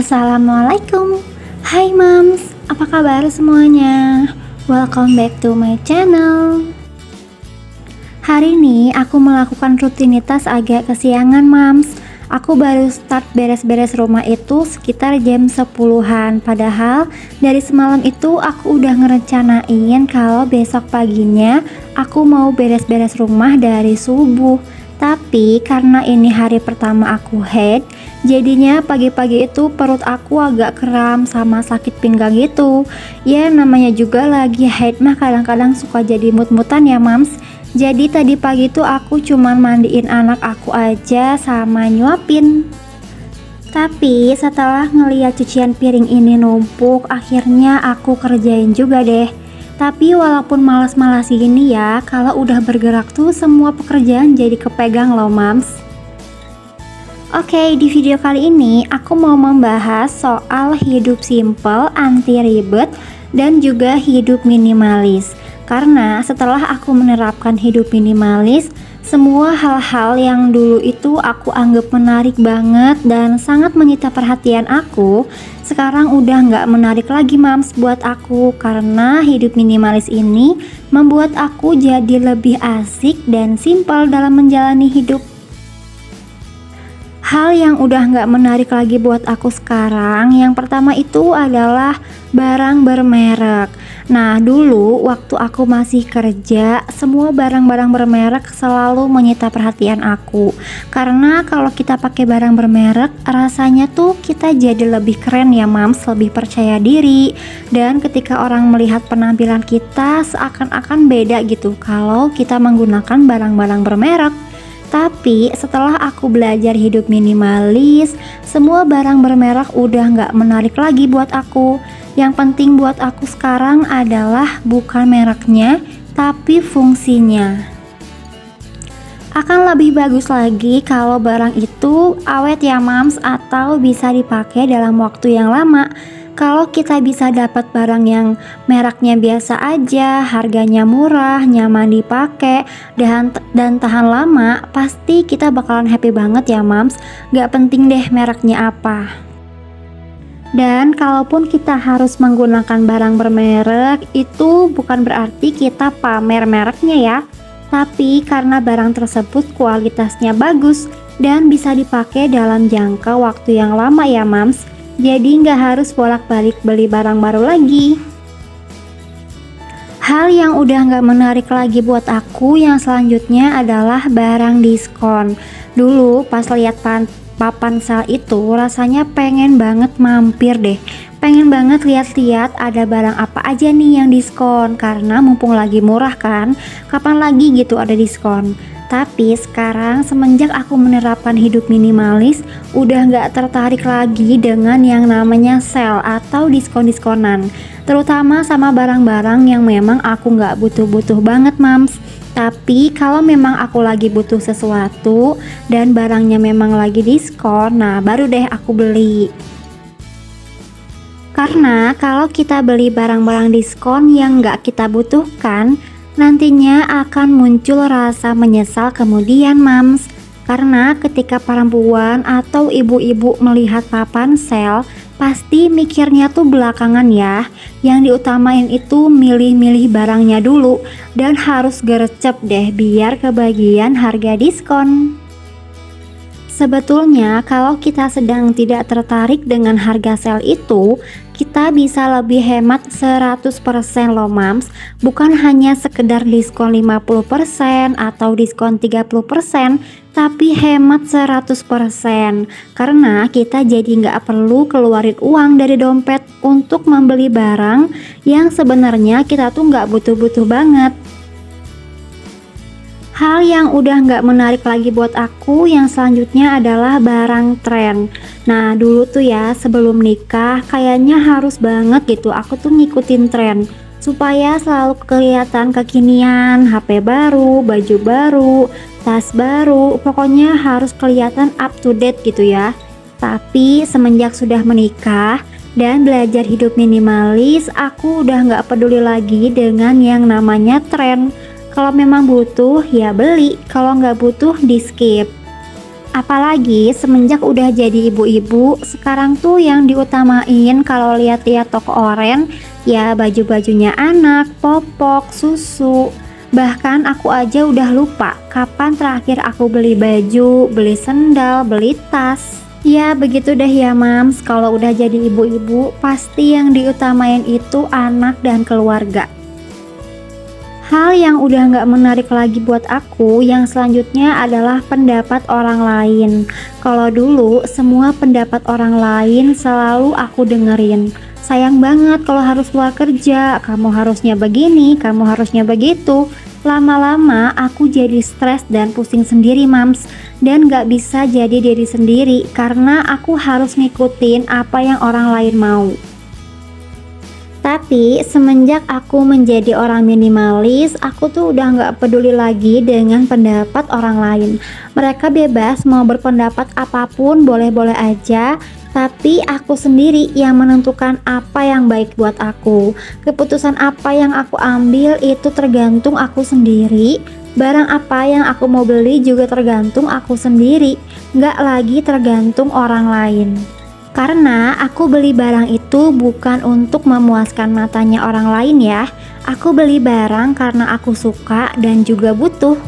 Assalamualaikum. Hai moms, apa kabar semuanya? Welcome back to my channel. Hari ini aku melakukan rutinitas agak kesiangan moms. Aku baru start beres-beres rumah itu sekitar jam 10-an. Padahal dari semalam itu aku udah ngerencanain kalau besok paginya aku mau beres-beres rumah dari subuh. Tapi karena ini hari pertama aku haid, jadinya pagi-pagi itu perut aku agak kram sama sakit pinggang gitu. Ya namanya juga lagi haid mah kadang-kadang suka jadi mut-mutan ya mams. Jadi tadi pagi tuh aku cuman mandiin anak aku aja sama nyuapin. Tapi setelah ngeliat cucian piring ini numpuk, akhirnya aku kerjain juga deh. Tapi walaupun malas-malas gini ya, kalau udah bergerak tuh semua pekerjaan jadi kepegang loh mams. Oke, di video kali ini aku mau membahas soal hidup simple, anti ribet, dan juga hidup minimalis. Karena setelah aku menerapkan hidup minimalis, semua hal-hal yang dulu itu aku anggap menarik banget dan sangat menyita perhatian aku, sekarang udah nggak menarik lagi mams buat aku. Karena hidup minimalis ini membuat aku jadi lebih asik dan simpel dalam menjalani hidup. Hal yang udah nggak menarik lagi buat aku sekarang, yang pertama itu adalah barang bermerek. Nah dulu waktu aku masih kerja, semua barang-barang bermerek selalu menyita perhatian aku. Karena kalau kita pakai barang bermerek, rasanya tuh kita jadi lebih keren ya mams, lebih percaya diri. Dan ketika orang melihat penampilan kita seakan-akan beda gitu kalau kita menggunakan barang-barang bermerek. Tapi setelah aku belajar hidup minimalis, semua barang bermerek udah nggak menarik lagi buat aku. Yang penting buat aku sekarang adalah bukan mereknya, tapi fungsinya. Akan lebih bagus lagi kalau barang itu awet ya mams, atau bisa dipakai dalam waktu yang lama. Kalau kita bisa dapat barang yang mereknya biasa aja, harganya murah, nyaman dipakai, dan tahan lama, pasti kita bakalan happy banget ya mams. Gak penting deh mereknya apa. Dan kalaupun kita harus menggunakan barang bermerek, itu bukan berarti kita pamer mereknya ya. Tapi karena barang tersebut kualitasnya bagus dan bisa dipakai dalam jangka waktu yang lama ya mams. Jadi nggak harus bolak-balik beli barang baru lagi. Hal yang udah nggak menarik lagi buat aku yang selanjutnya adalah barang diskon. Dulu pas lihat papan sale itu rasanya pengen banget mampir deh. Pengen banget lihat-lihat ada barang apa aja nih yang diskon. Karena mumpung lagi murah kan, kapan lagi gitu ada diskon. Tapi sekarang semenjak aku menerapkan hidup minimalis, udah gak tertarik lagi dengan yang namanya sale atau diskon-diskonan. Terutama sama barang-barang yang memang aku gak butuh-butuh banget mams. Tapi kalau memang aku lagi butuh sesuatu dan barangnya memang lagi diskon, nah baru deh aku beli. Karena kalau kita beli barang-barang diskon yang gak kita butuhkan, nantinya akan muncul rasa menyesal kemudian mams. Karena ketika perempuan atau ibu-ibu melihat papan sale, pasti mikirnya tuh belakangan ya. Yang diutamain itu milih-milih barangnya dulu, dan harus gercep deh biar kebagian harga diskon. Sebetulnya kalau kita sedang tidak tertarik dengan harga sale itu, kita bisa lebih hemat 100% loh mams. Bukan hanya sekedar diskon 50% atau diskon 30%, tapi hemat 100%. Karena kita jadi nggak perlu keluarin uang dari dompet untuk membeli barang yang sebenarnya kita tuh nggak butuh-butuh banget. Hal yang udah nggak menarik lagi buat aku yang selanjutnya adalah barang tren. Nah dulu tuh ya sebelum nikah kayaknya harus banget gitu aku tuh ngikutin tren supaya selalu kelihatan kekinian, HP baru, baju baru, tas baru, pokoknya harus kelihatan up to date gitu ya. Tapi semenjak sudah menikah dan belajar hidup minimalis, aku udah nggak peduli lagi dengan yang namanya tren. Kalau memang butuh ya beli, kalau nggak butuh di skip. Apalagi semenjak udah jadi ibu-ibu, sekarang tuh yang diutamain kalau lihat-lihat toko oren, ya baju-bajunya anak, popok, susu. Bahkan aku aja udah lupa kapan terakhir aku beli baju, beli sendal, beli tas. Ya begitu deh ya mams, kalau udah jadi ibu-ibu, pasti yang diutamain itu anak dan keluarga. Hal yang udah gak menarik lagi buat aku yang selanjutnya adalah pendapat orang lain. Kalau dulu semua pendapat orang lain selalu aku dengerin. Sayang banget kalau harus keluar kerja, kamu harusnya begini, kamu harusnya begitu. Lama-lama aku jadi stres dan pusing sendiri mams, dan gak bisa jadi diri sendiri karena aku harus ngikutin apa yang orang lain mau. Tapi semenjak aku menjadi orang minimalis, aku tuh udah gak peduli lagi dengan pendapat orang lain. Mereka bebas mau berpendapat apapun, boleh-boleh aja. Tapi aku sendiri yang menentukan apa yang baik buat aku. Keputusan apa yang aku ambil itu tergantung aku sendiri. Barang apa yang aku mau beli juga tergantung aku sendiri, gak lagi tergantung orang lain. Karena aku beli barang itu bukan untuk memuaskan matanya orang lain ya. Aku beli barang karena aku suka dan juga butuh.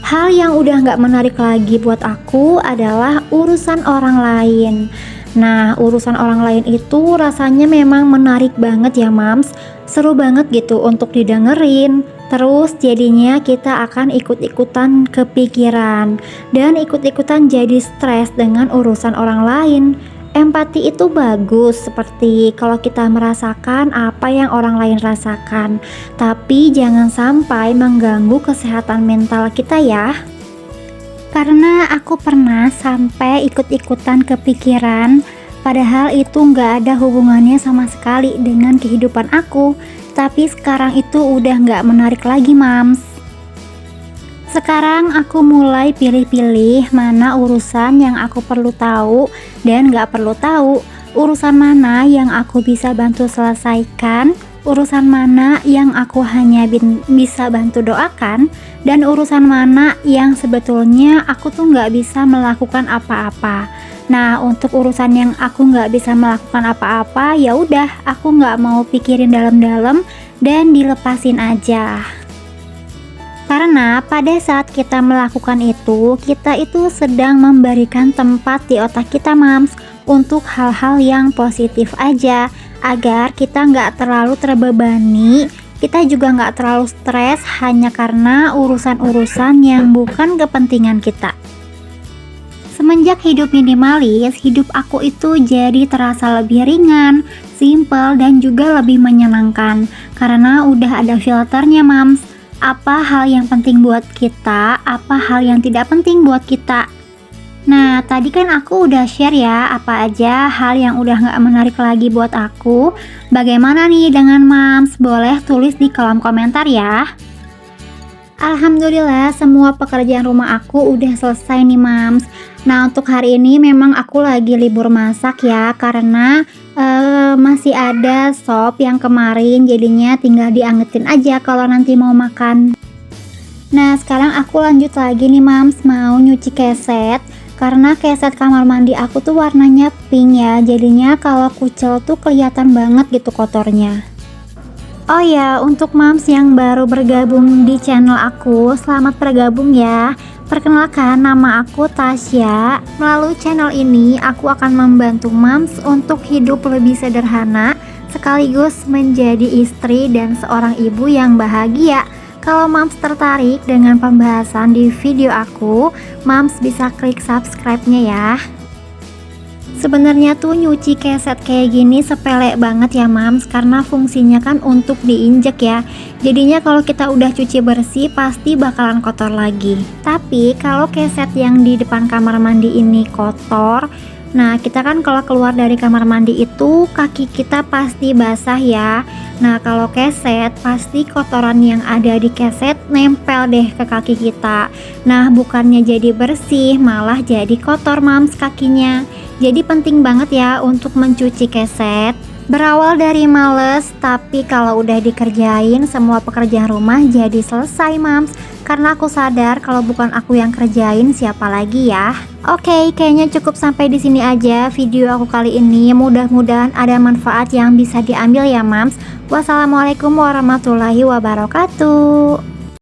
Hal yang udah gak menarik lagi buat aku adalah urusan orang lain. Nah, urusan orang lain itu rasanya memang menarik banget ya mams. Seru banget gitu untuk didengerin. Terus jadinya kita akan ikut-ikutan kepikiran dan ikut-ikutan jadi stres dengan urusan orang lain. Empati itu bagus, seperti kalau kita merasakan apa yang orang lain rasakan. Tapi jangan sampai mengganggu kesehatan mental kita ya. Karena aku pernah sampai ikut-ikutan kepikiran, padahal itu nggak ada hubungannya sama sekali dengan kehidupan aku. Tapi sekarang itu udah nggak menarik lagi mams. Sekarang aku mulai pilih-pilih mana urusan yang aku perlu tahu dan nggak perlu tahu. Urusan mana yang aku bisa bantu selesaikan, urusan mana yang aku hanya bisa bantu doakan, dan urusan mana yang sebetulnya aku tuh nggak bisa melakukan apa-apa. Nah, untuk urusan yang aku nggak bisa melakukan apa-apa, ya udah, aku nggak mau pikirin dalam-dalam dan dilepasin aja. Karena pada saat kita melakukan itu, kita itu sedang memberikan tempat di otak kita mams untuk hal-hal yang positif aja, agar kita nggak terlalu terbebani. Kita juga nggak terlalu stres hanya karena urusan-urusan yang bukan kepentingan kita. Semenjak hidup minimalis, hidup aku itu jadi terasa lebih ringan, simple, dan juga lebih menyenangkan. Karena udah ada filternya mams. Apa hal yang penting buat kita, apa hal yang tidak penting buat kita. Nah, tadi kan aku udah share ya apa aja hal yang udah gak menarik lagi buat aku. Bagaimana nih dengan mams? Boleh tulis di kolom komentar ya. Alhamdulillah semua pekerjaan rumah aku udah selesai nih mams. Nah, untuk hari ini memang aku lagi libur masak ya, karena masih ada sop yang kemarin, jadinya tinggal diangetin aja kalau nanti mau makan. Nah, sekarang aku lanjut lagi nih mams, mau nyuci keset. Karena keset kamar mandi aku tuh warnanya pink ya, jadinya kalau kucel tuh kelihatan banget gitu kotornya. Oh ya, untuk mams yang baru bergabung di channel aku, selamat bergabung ya. Perkenalkan, nama aku Tasya. Melalui channel ini, aku akan membantu mams untuk hidup lebih sederhana, sekaligus menjadi istri dan seorang ibu yang bahagia. Kalau mams tertarik dengan pembahasan di video aku, mams bisa klik subscribe-nya ya. Sebenarnya tuh nyuci keset kayak gini sepele banget ya mams, karena fungsinya kan untuk diinjek ya. Jadinya kalau kita udah cuci bersih pasti bakalan kotor lagi. Tapi kalau keset yang di depan kamar mandi ini kotor, nah kita kan kalau keluar dari kamar mandi itu kaki kita pasti basah ya. Nah kalau keset pasti kotoran yang ada di keset nempel deh ke kaki kita. Nah bukannya jadi bersih, malah jadi kotor mams kakinya. Jadi penting banget ya untuk mencuci keset. Berawal dari males, tapi kalau udah dikerjain semua pekerjaan rumah jadi selesai mams. karena aku sadar kalau bukan aku yang kerjain, siapa lagi ya. Oke, kayaknya cukup sampai di sini aja video aku kali ini. Mudah-mudahan ada manfaat yang bisa diambil ya, Mams. Wassalamualaikum warahmatullahi wabarakatuh.